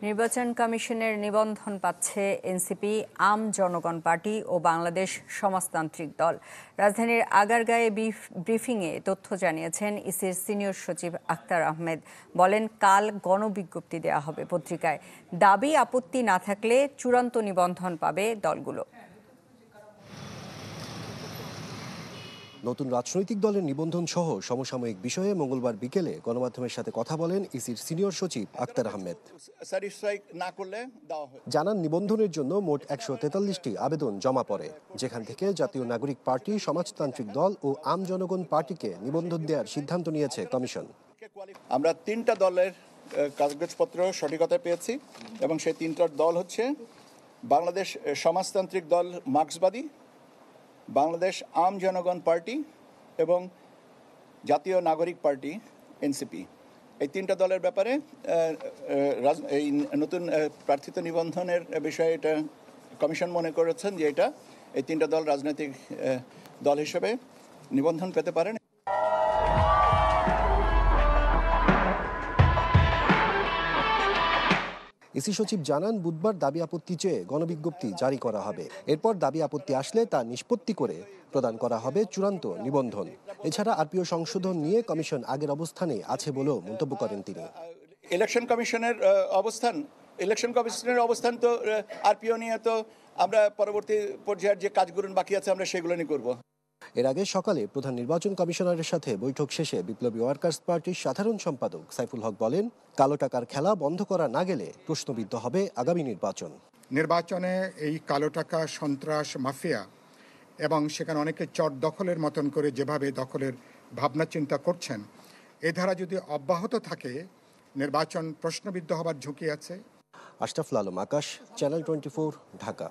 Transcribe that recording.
নির্বাচন কমিশনের নিবন্ধন পাচ্ছে এনসিপি, আম জনগণ পার্টি ও বাংলাদেশ সমাজতান্ত্রিক দল। রাজধানীর আগারগাঁয়ে ব্রিফিংয়ে তথ্য জানিয়েছেন ইসির সিনিয়র সচিব আক্তার আহমেদ। বলেন, কাল গণবিজ্ঞপ্তি দেওয়া হবে পত্রিকায়। দাবি আপত্তি না থাকলে চূড়ান্ত নিবন্ধন পাবে দলগুলো। নতুন রাজনৈতিক দলের নিবন্ধন সহ সমসাময়িক বিষয়ে মঙ্গলবার বিকেলে গণমাধ্যমের সাথে কথা বলেন ইসির সিনিয়র সচিব আক্তার আহমেদ। জানান, নিবন্ধনের জন্য মোট 143টি আবেদন জমা পড়ে, যেখান থেকে জাতীয় নাগরিক পার্টি, সমাজতান্ত্রিক দল ও আম জনগণ পার্টিকে নিবন্ধন দেওয়ার সিদ্ধান্ত নিয়েছে কমিশন। আমরা 3টা দলের কাগজপত্র সঠিকতা পেয়েছি এবং সেই 3টা দল হচ্ছে বাংলাদেশ সমাজতান্ত্রিক দল মার্ক্সবাদী, বাংলাদেশ আম জনগণ পার্টি এবং জাতীয় নাগরিক পার্টি এনসিপি। এই 3টা দলের ব্যাপারে এই নতুন প্রার্থিত নিবন্ধনের বিষয়ে এটা কমিশন মনে করেছেন যে এই 3টা দল রাজনৈতিক দল হিসেবে নিবন্ধন পেতে পারেন। ইসি সচিব জানান, বুধবার দাবি আপত্তি চেয়ে গণবিজ্ঞপ্তি জারি করা হবে। এরপর দাবি আপত্তি আসলে তা নিষ্পত্তি করে প্রদান করা হবে চূড়ান্ত নিবন্ধন। এছাড়া আরপিও সংশোধন নিয়ে কমিশন আগের অবস্থানে আছে বলেও মন্তব্য করেন তিনি। ইলেকশন কমিশনের অবস্থান তো আরপিও নিয়ে তো আমরা পরবর্তী পর্যায়ের যে কাজগুলো বাকি আছে আমরা সেগুলো নিয়ে করব। এর আগে সকালে প্রধান নির্বাচন কমিশনারের সাথে বৈঠক শেষে বিপ্লবী ওয়ার্কার্স পার্টির সাধারণ সম্পাদক সাইফুল হক বলেন, কালো টাকার খেলা বন্ধ করা না গেলে প্রশ্নবিদ্ধ হবে আগামী নির্বাচনে এই কালো টাকা, সন্ত্রাস, মাফিয়া এবং সেখানে অনেকে চট দখলের মতন করে যেভাবে দখলের ভাবনা চিন্তা করছেন, এ ধারা যদি অব্যাহত থাকে নির্বাচন প্রশ্নবিদ্ধ হবার ঝুঁকি আছে। আশরাফুল আলম আকাশ, চ্যানেল 24, ঢাকা।